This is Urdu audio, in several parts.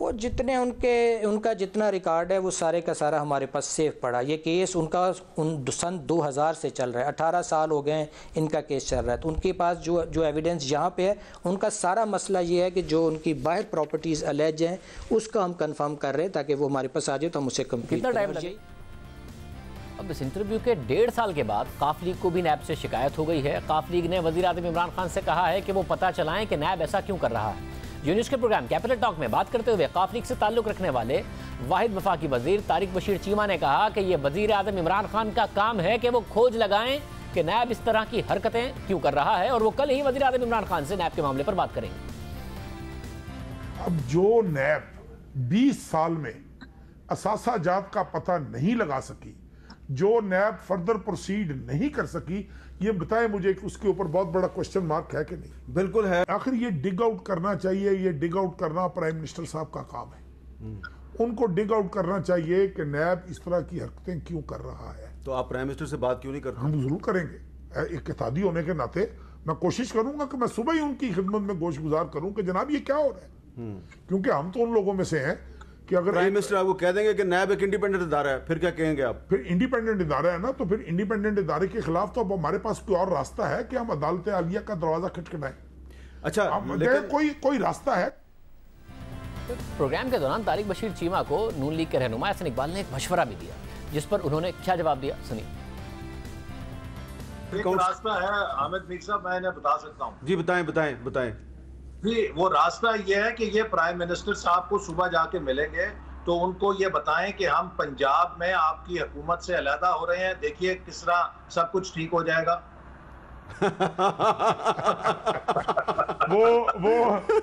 وہ جتنے ان کا جتنا ریکارڈ ہے وہ سارے کا سارا ہمارے پاس سیف پڑا. یہ کیس ان کا سن 2000 سے چل رہا ہے, 18 سال ہو گئے ہیں ان کا کیس چل رہا ہے. تو ان کے پاس جو ایویڈنس یہاں پہ ہے, ان کا سارا مسئلہ یہ ہے کہ جو ان کی باہر پراپرٹیز الیج ہیں اس کا ہم کنفرم کر رہے ہیں تاکہ وہ ہمارے پاس آ جائے تو ہم اسے کمپلیٹ کریں. اب اس انٹرویو کے 1.5 سال کے بعد قاف لیگ کو بھی نیب سے شکایت ہو گئی ہے. قاف لیگ نے وزیر اعظم عمران خان سے کہا ہے کہ وہ پتہ چلائیں کہ نیب ایسا کیوں کر رہا ہے. یونیس کے پروگرام کیپٹل ٹاک میں بات کرتے ہوئے قاف لیگ سے تعلق رکھنے والے واحد وفاقی وزیر طارق بشیر چیمہ نے کہا کہ یہ وزیر اعظم عمران خان کا کام ہے کہ وہ کھوج لگائیں کہ نیب اس طرح کی حرکتیں کیوں کر رہا ہے, اور وہ کل ہی وزیر اعظم عمران خان سے نیب کے معاملے پر بات کریں گے. اب جو نیب 20 سال میں اثاثہ جات کا پتہ نہیں لگا سکی, جو نیب فردر پروسیڈ نہیں کر سکی, یہ بتائیں مجھے کہ اس کے اوپر بہت بڑا کوشچن مارک ہے کہ نہیں؟ بالکل ہے. آخر یہ ڈگ آؤٹ کرنا چاہیے, یہ ڈگ آؤٹ کرنا پرائم منسٹر صاحب کا کام ہے. ان کو ڈگ آؤٹ کرنا چاہیے کہ نیب اس طرح کی حرکتیں کیوں کر رہا ہے. تو آپ پرائم منسٹر سے بات کیوں نہیں کرتے؟ ہم ضرور کریں گے. ایک اتحادی ہونے کے ناطے میں کوشش کروں گا کہ میں صبح ہی ان کی خدمت میں گوش گزار کروں کہ جناب یہ کیا ہو رہا ہے, کیونکہ ہم تو ان لوگوں میں سے ہیں کہ اگر پرائم منسٹر آپ کو کہہ دیں گے کہ نیب ایک انڈیپینڈنٹ ادارہ ہے, پھر کیا کہیں گے آپ؟ پھر انڈیپینڈنٹ ادارہ ہے نا, تو پھر انڈیپینڈنٹ ادارے کے خلاف تو اب ہمارے پاس کوئی اور راستہ ہے کہ ہم عدالت عالیہ کا دروازہ کھٹکھٹائیں؟ اچھا کوئی راستہ ہے؟ پروگرام کے دوران طارق بشیر چیمہ کو نون لیگ کے رہنما احسن اقبال نے ایک مشورہ بھی دیا, جس پر انہوں نے کیا جواب دیا سنیے. ایک راستہ ہے حامد میر صاحب, میں انہیں بتا سکتا ہوں. جی بتائیں. جی وہ راستہ یہ ہے کہ یہ پرائم منسٹر صاحب کو صبح جا کے ملیں گے تو ان کو یہ بتائیں کہ ہم پنجاب میں آپ کی حکومت سے علیحدہ ہو رہے ہیں, دیکھیے کس طرح سب کچھ ٹھیک ہو جائے گا.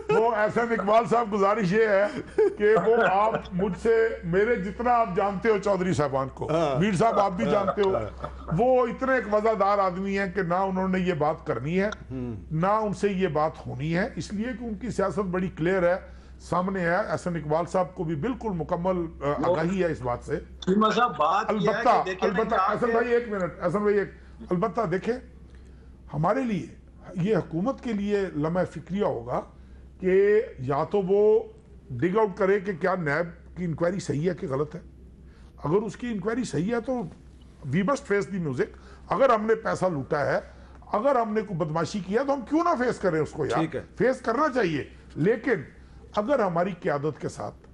وہ احسن اقبال صاحب گزارش یہ ہے کہ وہ آپ مجھ سے میرے جتنا آپ جانتے ہو چودھری صاحبان کو, میر صاحب آپ بھی جانتے ہو, وہ اتنے ایک وفادار آدمی ہیں کہ نہ انہوں نے یہ بات کرنی ہے نہ ان سے یہ بات ہونی ہے, اس لیے کہ ان کی سیاست بڑی کلیئر ہے, سامنے ہے. احسن اقبال صاحب کو بھی بالکل مکمل آگاہی ہے اس بات سے. البتہ احسن بھائی ایک منٹ, البتہ دیکھیں ہمارے لیے یہ حکومت کے لیے لمحہ فکریہ ہوگا کہ یا تو وہ ڈگ آؤٹ کرے کہ کیا نیب کی انکوائری صحیح ہے کہ غلط ہے. اگر اس کی انکوائری صحیح ہے تو we must face the music. اگر ہم نے پیسہ لوٹا ہے, اگر ہم نے کوئی بدماشی کیا تو ہم کیوں نہ فیس کریں اس کو, یار فیس کرنا چاہیے. لیکن اگر ہماری قیادت کے ساتھ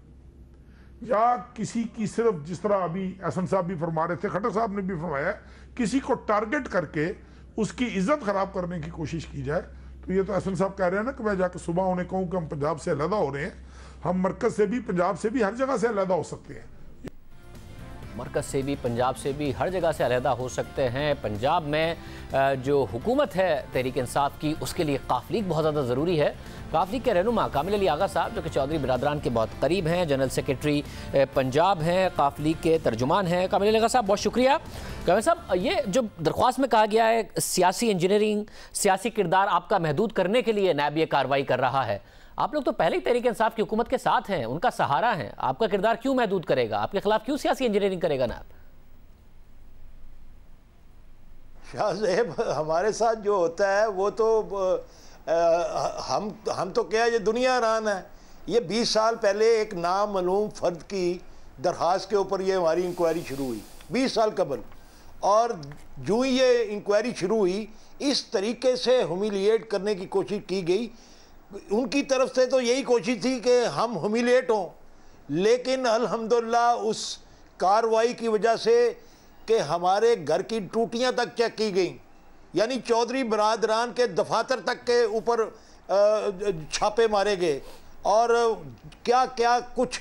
یا کسی کی صرف جس طرح ابھی احسن صاحب بھی فرما رہے تھے, خٹر صاحب نے بھی فرمایا, کسی کو ٹارگٹ کر کے اس کی عزت خراب کرنے کی کوشش کی جائے, تو یہ تو احسن صاحب کہہ رہے ہیں نا کہ میں جا کے صبح انہیں کہوں کہ ہم پنجاب سے علیحدہ ہو رہے ہیں. ہم مرکز سے بھی پنجاب سے بھی ہر جگہ سے علیحدہ ہو سکتے ہیں. مرکز سے بھی پنجاب سے بھی ہر جگہ سے علیحدہ ہو سکتے ہیں. پنجاب میں جو حکومت ہے تحریک انصاف کی, اس کے لیے قاف لیگ بہت زیادہ ضروری ہے. قاف لیگ کے رہنما کامل علی آغا صاحب جو کہ چودھری برادران کے بہت قریب ہیں, جنرل سیکرٹری پنجاب ہیں, قاف لیگ کے ترجمان ہیں. کامل علی آغا صاحب بہت شکریہ. کامل صاحب, یہ جو درخواست میں کہا گیا ہے سیاسی انجینئرنگ, سیاسی کردار آپ کا محدود کرنے کے لیے نیب یہ کارروائی کر رہا ہے, آپ لوگ تو پہلے ہی تحریک انصاف کی حکومت کے ساتھ ہیں, ان کا سہارا ہیں, آپ کا کردار کیوں محدود کرے گا, آپ کے خلاف کیوں سیاسی انجینئرنگ کرے گا نیب؟ شاہ زیب, ہمارے ساتھ جو ہوتا ہے وہ تو ہم تو کیا یہ دنیا حیران ہے. یہ 20 سال پہلے ایک نامعلوم فرد کی درخواست کے اوپر یہ ہماری انکوائری شروع ہوئی 20 سال قبل, اور جو ہی یہ انکوائری شروع ہوئی اس طریقے سے ہیومیلیٹ کرنے کی کوشش کی گئی. ان کی طرف سے تو یہی کوشش تھی کہ ہم ہیومیلیٹ ہوں, لیکن الحمدللہ اس کارروائی کی وجہ سے کہ ہمارے گھر کی ٹوٹیاں تک چیک کی گئیں, یعنی چودھری برادران کے دفاتر تک کے اوپر چھاپے مارے گئے, اور کیا کیا کچھ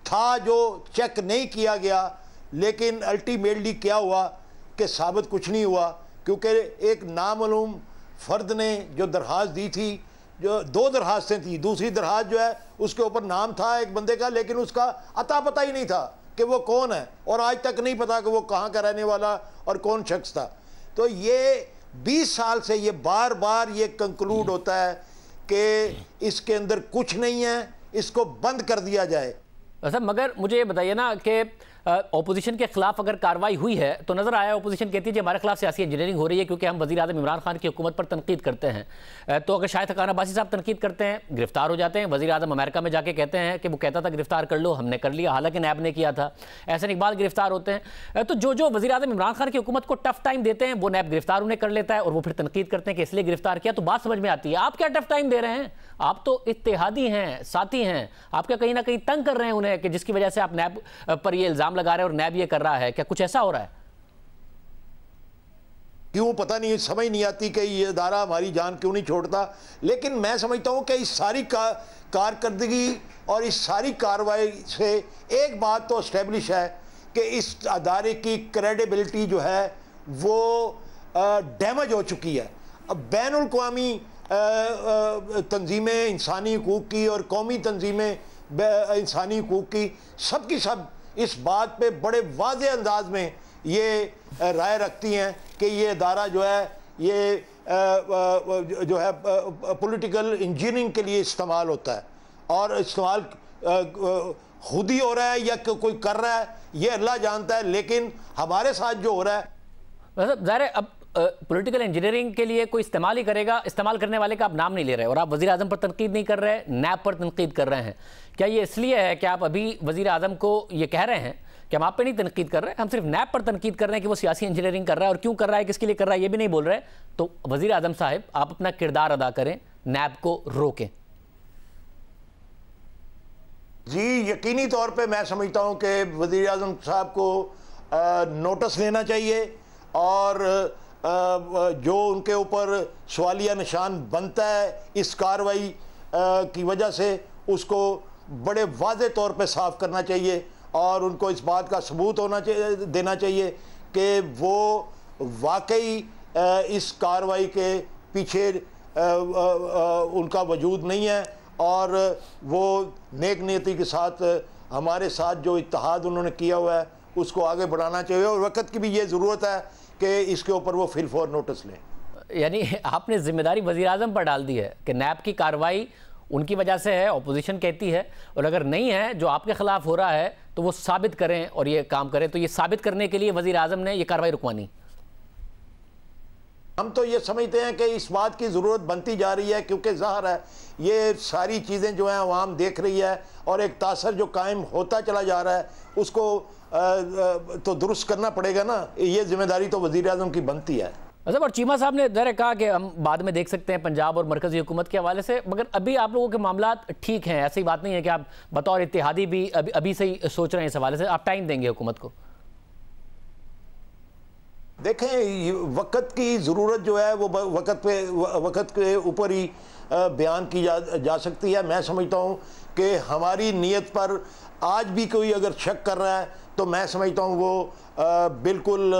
تھا جو چیک نہیں کیا گیا. لیکن الٹیمیٹلی کیا ہوا کہ ثابت کچھ نہیں ہوا, کیونکہ ایک نامعلوم فرد نے جو درخواست دی تھی, جو 2 درخواستیں تھیں, دوسری درخواست جو ہے اس کے اوپر نام تھا ایک بندے کا, لیکن اس کا عطا پتہ ہی نہیں تھا کہ وہ کون ہے, اور آج تک نہیں پتا کہ وہ کہاں کا رہنے والا اور کون شخص تھا. تو یہ 20 سال سے یہ بار بار یہ کنکلوڈ ہوتا ہے کہ اس کے اندر کچھ نہیں ہے, اس کو بند کر دیا جائے. مگر مجھے یہ بتائیے نا کہ اپوزیشن کے خلاف اگر کاروائی ہوئی ہے تو نظر آیا اپوزیشن کہتی ہے کہ ہمارے خلاف سیاسی انجینئرنگ ہو رہی ہے کیونکہ ہم وزیر اعظم عمران خان کی حکومت پر تنقید کرتے ہیں. تو اگر شاہد حقان عباسی صاحب تنقید کرتے ہیں گرفتار ہو جاتے ہیں, وزیر اعظم امریکہ میں جا کے کہتے ہیں کہ وہ کہتا تھا گرفتار کر لو, ہم نے کر لیا, حالانکہ نیب نے کیا تھا. احسن اقبال گرفتار ہوتے ہیں. تو جو وزیر اعظم عمران خان کی حکومت کو ٹف ٹائم دیتے ہیں وہ نیب گرفتار انہیں کر لیتا ہے اور وہ پھر تنقید کرتے ہیں کہ اس لیے گرفتار کیا. تو بات سمجھ میں آتی ہے آپ کیا ٹف ٹائم دے رہے ہیں؟ آپ تو اتحادی ہیں, ساتھی ہیں, آپ کیا کہیں نہ کہیں تنگ کر رہے ہیں انہیں کہ جس کی وجہ سے آپ نیب پر یہ الزام لگا رہے ہیں اور نیب یہ کر رہا ہے, کیا کچھ ایسا ہو رہا ہے؟ کیوں پتہ نہیں, سمجھ نہیں آتی کہ یہ ادارہ ہماری جان کیوں نہیں چھوڑتا. لیکن میں سمجھتا ہوں کہ اس ساری کارکردگی اور اس ساری کارروائی سے ایک بات تو اسٹیبلش ہے کہ اس ادارے کی کریڈیبلٹی جو ہے وہ ڈیمیج ہو چکی ہے. اب بین الاقوامی تنظیمیں انسانی حقوق کی اور قومی تنظیمیں انسانی حقوق کی سب اس بات پہ بڑے واضح انداز میں یہ رائے رکھتی ہیں کہ یہ ادارہ جو ہے یہ پولیٹیکل انجینئرنگ کے لیے استعمال ہوتا ہے, اور استعمال خود ہی ہو رہا ہے یا کوئی کر رہا ہے یہ اللہ جانتا ہے. لیکن ہمارے ساتھ جو ہو رہا ہے ظاہر ہے اب پولیٹیکل انجینئرنگ کے لیے کوئی استعمال ہی کرے گا, استعمال کرنے والے کا آپ نام نہیں لے رہے اور آپ وزیر اعظم پر تنقید نہیں کر رہے, نیب پر تنقید کر رہے ہیں. کیا یہ اس لیے ہے کہ آپ ابھی وزیر اعظم کو یہ کہہ رہے ہیں کہ ہم آپ پہ نہیں تنقید کر رہے, ہم صرف نیب پر تنقید کر رہے ہیں کہ وہ سیاسی انجینئرنگ کر رہا ہے, اور کیوں کر رہا ہے, کس کے لیے کر رہا ہے یہ بھی نہیں بول رہے. تو وزیر اعظم صاحب آپ اپنا کردار ادا کریں, نیب کو روکیں. جی یقینی طور پہ میں سمجھتا ہوں کہ وزیر اعظم صاحب کو نوٹس لینا چاہیے, اور جو ان کے اوپر سوالیہ نشان بنتا ہے اس کارروائی کی وجہ سے اس کو بڑے واضح طور پہ صاف کرنا چاہیے, اور ان کو اس بات کا ثبوت دینا چاہیے کہ وہ واقعی اس کارروائی کے پیچھے ان کا وجود نہیں ہے, اور وہ نیک نیتی کے ساتھ ہمارے ساتھ جو اتحاد انہوں نے کیا ہوا ہے اس کو آگے بڑھانا چاہیے. اور وقت کی بھی یہ ضرورت ہے کہ اس کے اوپر وہ فل فور نوٹس لیں. یعنی آپ نے ذمہ داری وزیر اعظم پر ڈال دی ہے کہ نیب کی کارروائی ان کی وجہ سے ہے, اپوزیشن کہتی ہے, اور اگر نہیں ہے جو آپ کے خلاف ہو رہا ہے تو وہ ثابت کریں اور یہ کام کریں. تو یہ ثابت کرنے کے لیے وزیر اعظم نے یہ کارروائی رکوانی. ہم تو یہ سمجھتے ہیں کہ اس بات کی ضرورت بنتی جا رہی ہے کیونکہ ظاہر ہے یہ ساری چیزیں جو ہیں عوام دیکھ رہی ہے, اور ایک تاثر جو قائم ہوتا چلا جا رہا ہے اس کو تو درست کرنا پڑے گا نا. یہ ذمہ داری تو وزیر اعظم کی بنتی ہے. اور چیمہ صاحب نے ظاہر کہا کہ ہم بعد میں دیکھ سکتے ہیں پنجاب اور مرکزی حکومت کے حوالے سے, مگر ابھی آپ لوگوں کے معاملات ٹھیک ہیں, ایسی بات نہیں ہے کہ آپ بطور اتحادی بھی ابھی سے ہی سوچ رہے ہیں اس حوالے سے, آپ ٹائم دیں گے حکومت کو؟ دیکھیں وقت کی ضرورت جو ہے وہ وقت کے اوپر ہی بیان کی جا سکتی ہے. میں سمجھتا ہوں کہ ہماری نیت پر آج بھی کوئی اگر شک کر رہا ہے تو میں سمجھتا ہوں وہ بالکل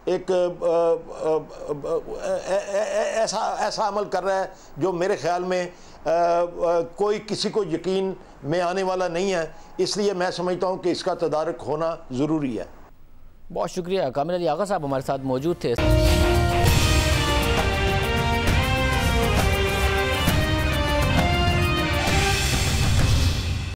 ایک ایسا عمل کر رہا ہے جو میرے خیال میں کوئی کسی کو یقین میں آنے والا نہیں ہے. اس لیے میں سمجھتا ہوں کہ اس کا تدارک ہونا ضروری ہے. بہت شکریہ. کامل علی آغا صاحب ہمارے ساتھ موجود تھے.